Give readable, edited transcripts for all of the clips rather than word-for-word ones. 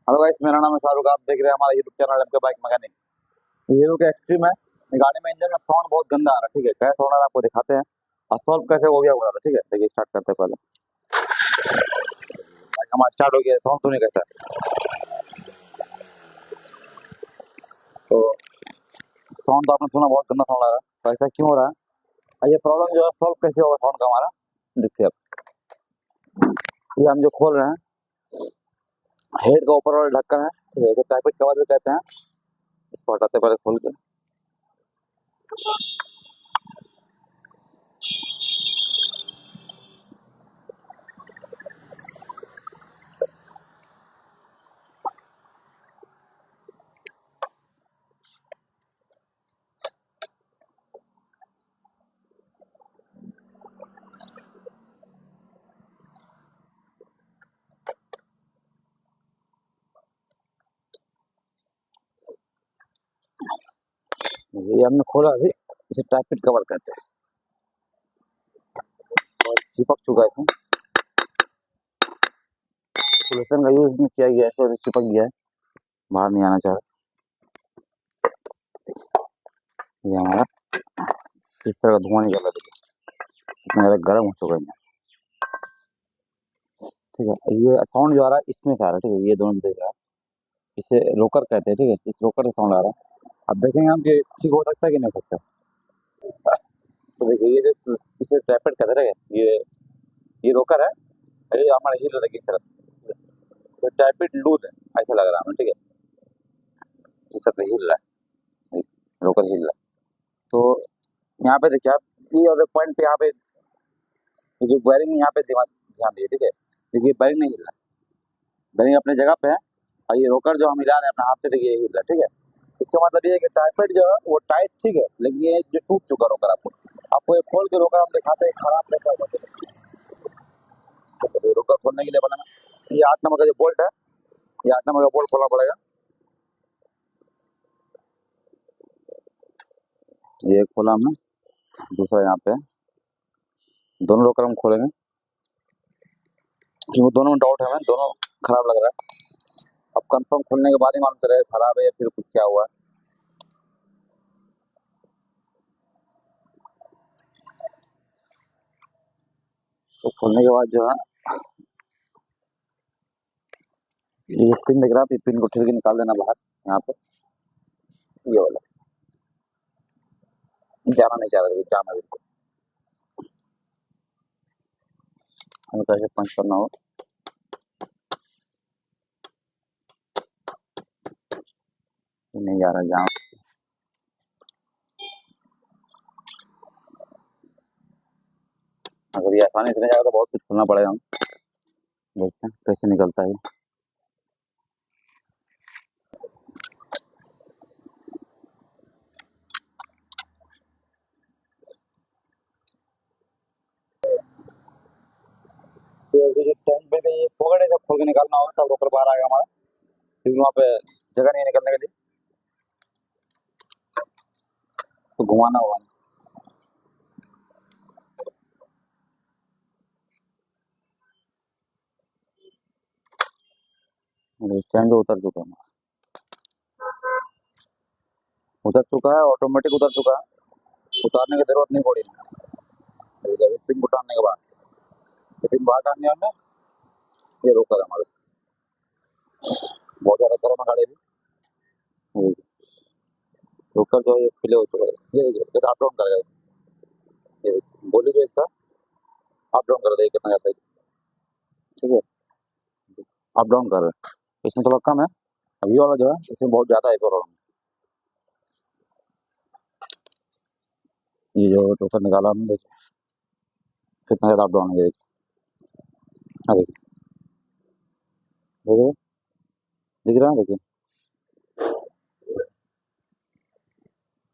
Hello guys, मेरा नाम है शाहरुख। आप देख रहे हैं हमारा YouTube channel MK bike mechanic. Hero के एक्सट्रीम है। ये गाड़ी में इंजन का साउंड बहुत गंदा आ रहा है। ठीक है, कैसा साउंड आ रहा है आपको दिखाते हैं और सॉल्व कैसे हो गया बता दो। ठीक है, देखिए स्टार्ट करते हैं। पहले बाइक हमारा स्टार्ट हो गया। साउंड सुनिए कैसा है। तो साउंड तो आपने सुना, बहुत गंदा साउंड आ रहा है। तो ऐसा क्यों हो रहा है और ये प्रॉब्लम जो है सॉल्व कैसे होगा साउंड का हमारा, देखते हैं अब। ये हम जो खोल रहे हैं, हेड का ऊपर वाला ढक्कन है, ठीक है, जो टाइपिट कवर भी कहते हैं। इसको हटाते हैं पहले खोल के। ये हमने खोला अभी, इसे टाइपिट कवर कहते हैं और चिपक चुका है इसमें। सोल्यूशन का यूज नहीं किया गया है, तो चिपक गया है, बाहर नहीं आना चाह रहा। ये हमारा इस तरह का धुआं निकल रहा है, देखिए इतना ज़्यादा गर्म हो चुका है इंजन। ठीक है, ये साउंड जो आ रहा है इसमें से आ रहा है। ठीक है, ये दोनों देख रहा है, इसे रोकर कहते हैं। ठीक है, इस रोकर से साउंड आ रहा है। अब देखेंगे हम कि ठीक हो सकता है कि नहीं हो सकता। तो देखिए ये जो इसे टैपेट कहते हैं, ये रोकर है और ये हमारा हिल रहा है इस तरह। तो टैपेट लूज है ऐसा लग रहा है हमें। ठीक है, इस तरह से हिल रहा है, रोकर हिल रहा है। तो यहाँ पे देखिए आप, ये और पॉइंट पे यहाँ पे जो वायरिंग है यहाँ पे ध्यान ध्यान दिए। ठीक है, देखिए वायरिंग नहीं हिल रहा, वायरिंग अपनी जगह पे है और ये रोकर जो हम हिला रहे हैं अपने हाथ से, देखिए ये हिल रहा है। ठीक है, इसका मतलब ये है कि टाइपेट जो है वो टाइट, ठीक है, लेकिन ये जो टूट चुका रोकर आपको आपको ये खोल के रोकर हम दिखाते हैं खराब लेकर होते हैं। तो रोकर खोलने के लिए बनाना, ये 8 नंबर का जो बोल्ट है, ये 8 नंबर का बोल्ट खोलना पड़ेगा। ये खोला हमने, दूसरा यहाँ पे है। दोनों रोकर हम खोलेंगे क्योंकि दोनों में डाउट है, हमें दोनों खराब लग रहा है। अब कंफर्म खोलने के बाद ही मालूम चलेगा खराब है या फिर कुछ क्या हुआ है। तो खोलने के बाद जो है, ये पिन दिख रहा है, पिन को ठेल के निकाल देना बाहर। यहाँ पे ये वाला जाना नहीं चाह रहा, जाना बिल्कुल हल्का से पंच करना हो। नहीं जा रहा जहाँ, अगर ये आसानी से नहीं जाएगा तो बहुत कुछ खोलना पड़ेगा। हम देखते हैं कैसे निकलता है। तो जो टैंक पे ये पकड़े जब खोल के निकालना होगा तब रोकर बाहर आएगा हमारा, क्योंकि वहाँ पे जगह नहीं है निकलने के लिए, तो घुमाना होगा। स्टैंड उतर चुका है, उतर चुका है, ऑटोमेटिक उतर चुका है, उतारने की जरूरत नहीं पड़ी। पिन को टानने के बाद, पिन बाहर टानने में ये रोकर हमारे, बहुत ज़्यादा गर्म है गाड़ी भी। ये रोकर जो है ये पीले हो चुका है। ये देखिए अप डाउन करेगा, ये देखिए बोली जो इसका अप डाउन कर देगा कितना जाता है। ठीक है, अप डाउन कर रहा है, इसमें थोड़ा कम है। अभी वाला जो है इसमें बहुत ज़्यादा है प्रॉब्लम। ये जो टोकर निकाला हमने, देखिए कितना ज़्यादा अप डाउन है। ये देखिए, हाँ देखिए, देखिए दिख रहा है, देखिए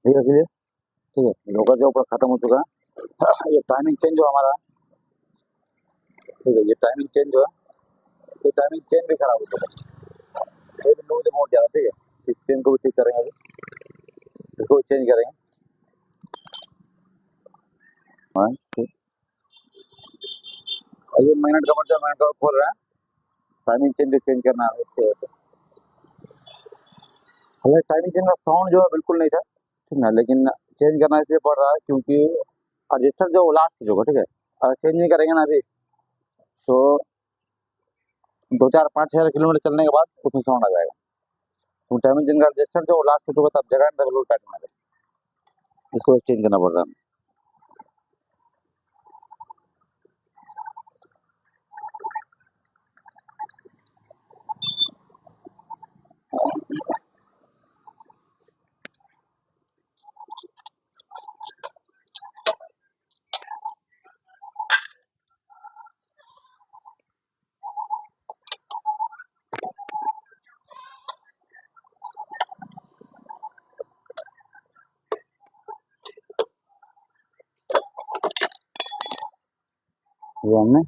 दिख रहा है। ठीक है, लोकल जो ऊपर खत्म हो चुका है। ये टाइमिंग चेंज जो हमारा, ठीक है, ये टाइमिंग चेंज जो है, ये टाइमिंग चेंज भी खराब हो चुका है। ये भी लूज मोड ज़्यादा। ठीक है, इस चेन को भी ठीक करेंगे अभी, इसको भी चेंज करेंगे। हाँ ठीक, और ये मैग्नेट का मतलब मैग्नेट का खोल रहा है, टाइमिंग चेंज भी चेंज करना है इसके वजह से। हालांकि टाइमिंग चेन का साउंड जो है बिल्कुल नहीं था, ठीक ना, लेकिन चेंज करना इसलिए पड़ रहा है क्योंकि रजिस्टर जो लास्ट जो ठीक है, अगर चेंज नहीं करेंगे ना अभी तो 2 4 5 6 किलोमीटर चलने के बाद उसमें साउंड आ जाएगा। तो टाइमिंग चेन का रजिस्टर जो लास्ट हो चुका तब जगह नहीं था बिल्कुल टाइट में, इसको चेंज करना पड़ रहा है। ये हमने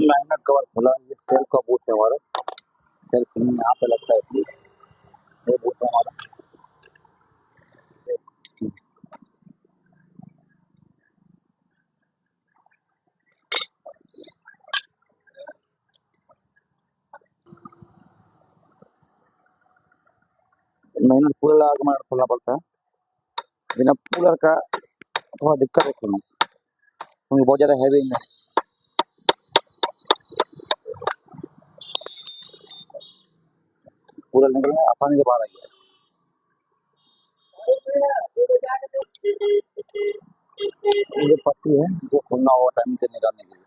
मैग्नेट कवर खोला, ये सेल्फ का बूथ है हमारा, सेल्फ यहाँ पे लगता है, ये बूथ है हमारा। मैग्नेट कूलर लगा के मैग्नेट खोलना पड़ता है, बिना कूलर का थोड़ा दिक्कत है खोलने, क्योंकि बहुत ज़्यादा हैवी इंजन है। कूलर निकलना आसानी से बाहर आ गया। ये पट्टी है जो खोलना होगा टाइमिंग से निकालने के लिए।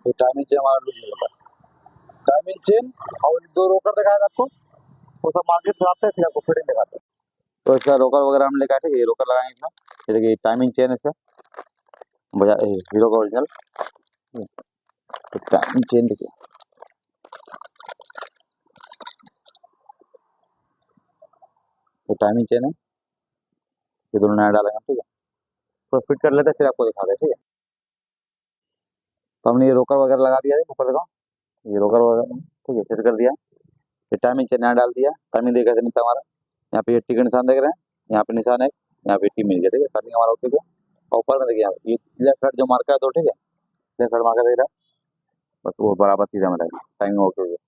तो टाइमिंग चेन हमारा लूज होता है, टाइमिंग चेन और 2 रोकर दिखाया था आपको, वो सब मार्केट से आते हैं फिर आपको फिटिंग दिखाते हैं। तो इसका रोकर वगैरह हम लेकर आए थे, ये रोकर लगाएंगे इसमें, ये देखिए टाइमिंग चेन इसका बजा हीरो का ओरिजिनल। तो टाइमिंग चेन देखिए, ये टाइमिंग चेन है, ये दोनों नया डालेंगे हम, ठीक है। तो फिट कर लेते हैं फिर आपको दिखा दें, ठीक है। तो हमने ये रोकर वगैरह लगा दिया है ऊपर देखो, ये रोकर वगैरह ठीक है फिट कर दिया। ये टाइमिंग चेन नया डाल दिया, टाइमिंग देखा मिलता है हमारा, यहाँ पे ये टी का निशान देख रहे हैं, यहाँ पे निशान है, यहाँ पे टी मिल गया, ठीक है। टाइमिंग हमारा ओके है। और ऊपर में देखिए यहाँ पे ये लेफ्ट साइड जो मार्का है, तो ठीक है, लेफ्ट साइड मार्का देख रहा है, बस वो बराबर सीधा में रहेगा, टाइमिंग ओके हो गया।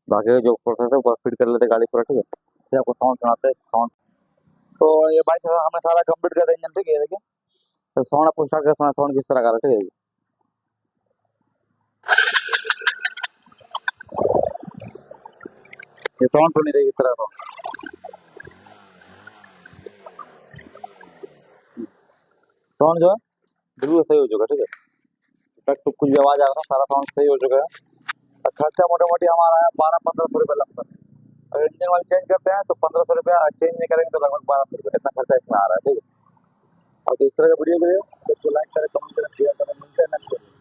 बाकी का जो प्रोसेस है वो फिट कर लेते हैं गाड़ी पूरा, ठीक है। फिर आपको साउंड सुनाते हैं साउंड। तो ये बाइक हमने सारा कंप्लीट कर दिया इंजन, ठीक है। देखिए तो साउंड आपको स्टार्ट कर सुना, साउंड किस तरह का रहा है, ठीक है। ये साउंड सुनी देखिए इस तरह का साउंड जो है बिल्कुल सही हो चुका है, ठीक है। तक तो कुछ भी आवाज आ रहा है, सारा साउंड सही हो चुका है। और खर्चा मोटा मोटी हमारा है 12-15 सौ रुपये लगता है। अगर इंजन वाले चेंज करते हैं तो 1500 रुपया, चेंज नहीं करेंगे तो लगभग 1200 रुपये, इतना खर्चा इसमें आ रहा है, ठीक है। और तो इस तरह का वीडियो तो लाइक करें, कमेंट करें, शेयर करें, मिलते हैं नेक्स्ट वीडियो।